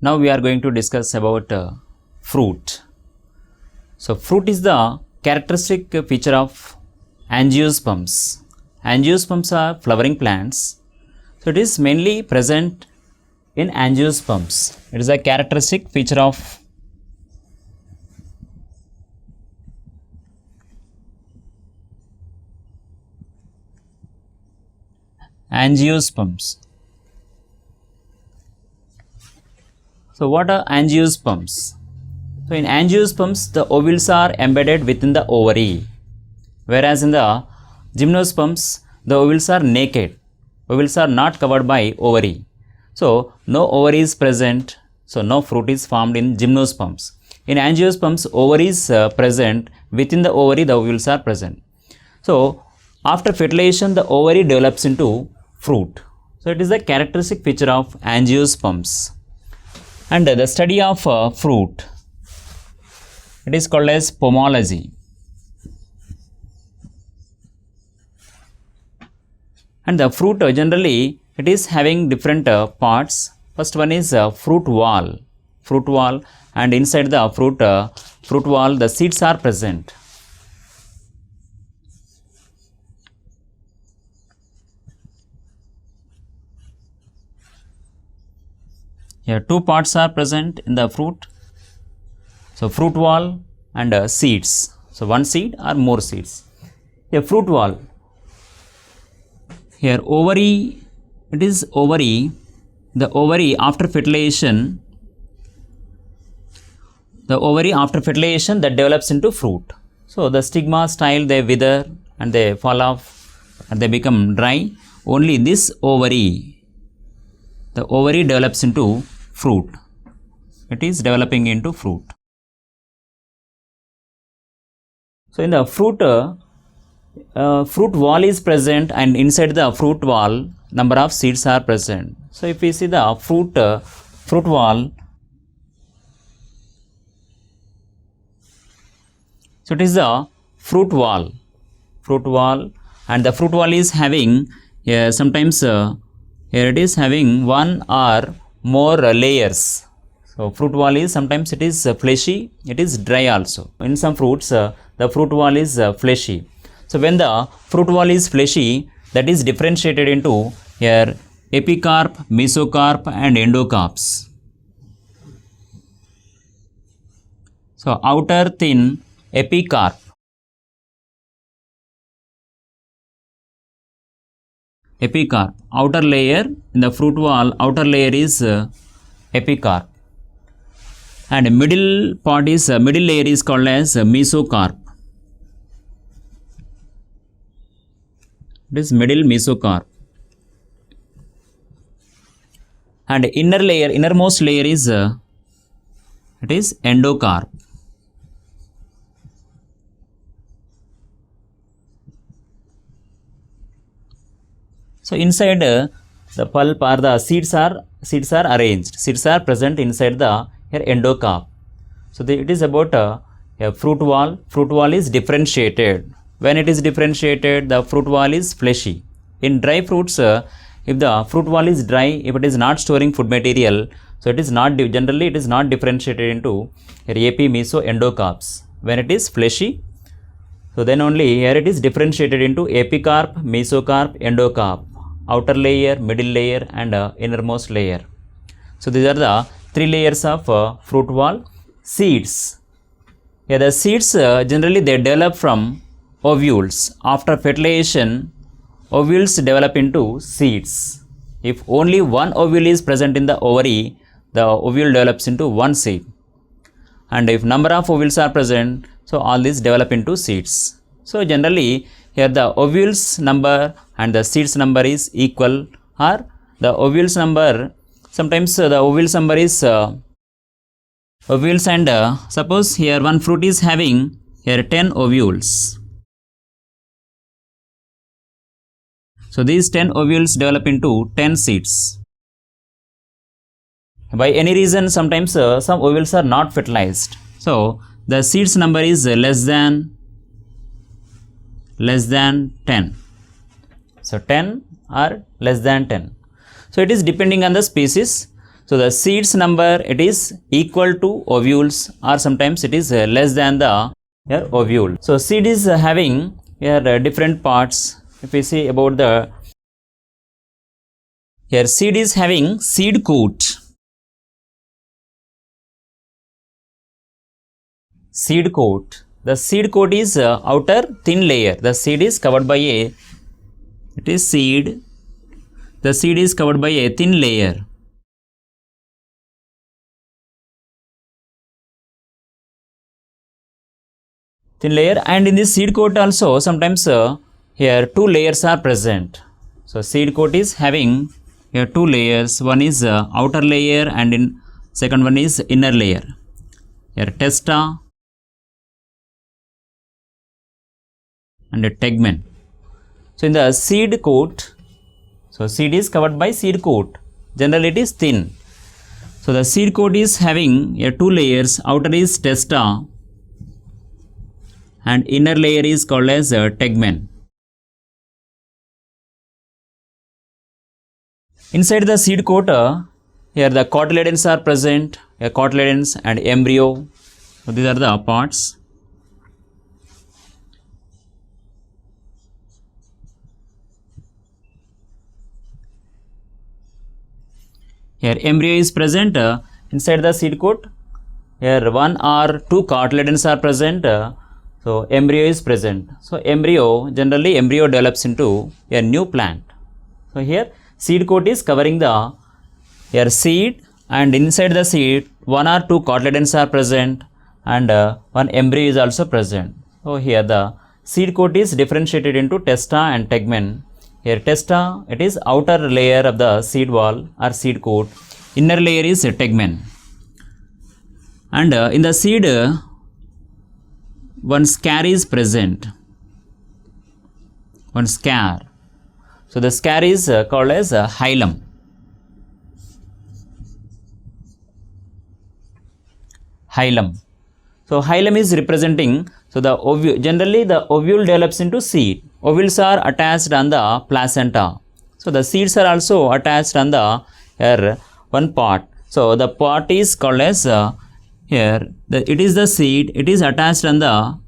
Now we are going to discuss about fruit. So fruit is the characteristic feature of angiosperms. Angiosperms are flowering plants. So it is mainly present in angiosperms. It is a characteristic feature of angiosperms. So what are angiosperms? So in angiosperms, the ovules are embedded within the ovary, whereas in the gymnosperms, the ovules are naked. Ovules are not covered by ovary. So no ovary is present, so no fruit is formed in gymnosperms. In angiosperms, ovary is present. Within the ovary, the ovules are present. So after fertilization, the ovary develops into fruit. So it is a characteristic feature of angiosperms. And the study of fruit, it is called as pomology. And the fruit generally it is having different parts. First one is fruit wall. Fruit wall, and inside the fruit wall the seeds are present. Here two parts are present in the fruit. So fruit wall and seeds. So one seed or more seeds. Here fruit wall. Here ovary, it is ovary. The ovary after fertilization, that develops into fruit. So the stigma style, they wither and they fall off and they become dry. Only this ovary, the ovary develops into fruit. It is developing into fruit. So in the fruit, fruit wall is present, and inside the fruit wall number of seeds are present. So if we see the fruit wall, so it is the fruit wall, and the fruit wall is having sometimes here it is having one or more layers. So fruit wall is sometimes it is fleshy, it is dry also. In some fruits the fruit wall is fleshy. So when the fruit wall is fleshy, that is differentiated into here epicarp, mesocarp and endocarps. So outer thin epicarp, outer layer in the fruit wall, outer layer is epicarp, and middle layer is called as mesocarp. It is middle mesocarp, and innermost layer is it is endocarp. So inside the pulp or the seeds are arranged. Seeds are present inside the here endocarp. So it is about a fruit wall. Fruit wall is differentiated. When it is differentiated, the fruit wall is fleshy. In dry fruits, if the fruit wall is dry, if it is not storing food material, so it is not generally it is not differentiated into epi, meso, endocarps. When it is fleshy, so then only here it is differentiated into epicarp, mesocarp, endocarp, outer layer, middle layer and innermost layer. So these are the three layers of fruit wall. Seeds. Here the seeds generally they develop from ovules. After fertilization, ovules develop into seeds. If only one ovule is present in the ovary, the ovule develops into one seed. And if number of ovules are present, so all these develop into seeds. So generally here the ovules number and the seeds number is equal, or the ovules number, sometimes the ovules number is ovules, and suppose here one fruit is having here 10 ovules. So these 10 ovules develop into 10 seeds. By any reason, sometimes some ovules are not fertilized. So the seeds number is less than 10. So 10 or less than 10. So it is depending on the species. So the seeds number, it is equal to ovules, or sometimes it is less than the here ovule. So seed is having here different parts. If we see about the here, seed is having seed coat. Seed coat. The seed coat is outer thin layer. The seed is covered by a, it is seed. The seed is covered by a thin layer. Thin layer, and in this seed coat also sometimes here two layers are present. So seed coat is having here two layers. One is outer layer, and in second one is inner layer. Here testa and a tegmen. So in the seed coat, so seed is covered by seed coat. Generally it is thin. So the seed coat is having here two layers. Outer is testa, and inner layer is called as tegmen. Inside the seed coat, here the cotyledons are present. Here cotyledons and embryo. So these are the parts. Here embryo is present inside the seed coat. Here one or two cotyledons are present. So embryo is present. So embryo, generally embryo develops into a new plant. So here seed coat is covering the here seed, and inside the seed one or two cotyledons are present, and one embryo is also present. So here the seed coat is differentiated into testa and tegmen. Here testa, it is outer layer of the seed wall or seed coat. Inner layer is tegmen. And in the seed, one scare is present. One scare. So the scare is called as hilum. Hilum. So hilum is representing, so the ovule, generally the ovule develops into seed. Ovules are attached on the placenta. So the seeds are also attached on the here one part. So the part is called as here it is the seed. It is attached on the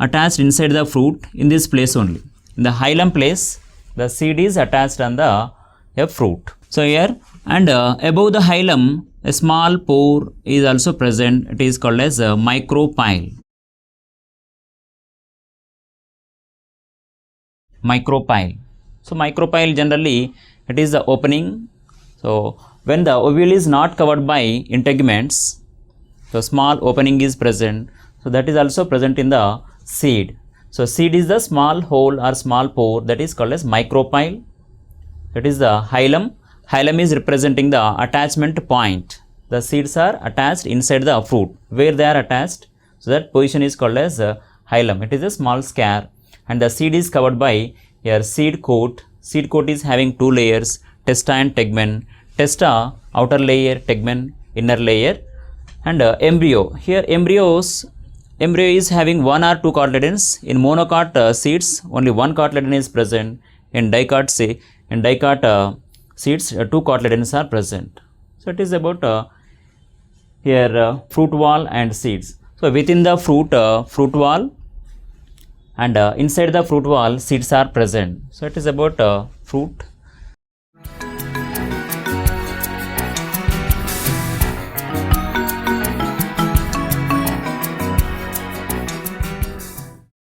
attached inside the fruit in this place only. In the hilum place, the seed is attached on the fruit. So here, and above the hilum, a small pore is also present. It is called as micropyle. Micropyle. So micropyle, generally it is the opening. So when the ovule is not covered by integuments, so small opening is present. So that is also present in the seed. So seed is the small hole or small pore, that is called as micropyle. That is the hilum. Hilum is representing the attachment point. The seeds are attached inside the fruit. Where they are attached, so that position is called as hilum. It is a small scare, and the seed is covered by your seed coat. Seed coat is having two layers, testa and tegmen. Testa, outer layer, tegmen, inner layer, and embryo. Here embryo is having one or two cotyledons. In monocot seeds, only one cotyledon is present. In dicot seeds, two cotyledons are present. So it is about here fruit wall and seeds. So within the fruit wall, and inside the fruit wall, seeds are present. So it is about fruit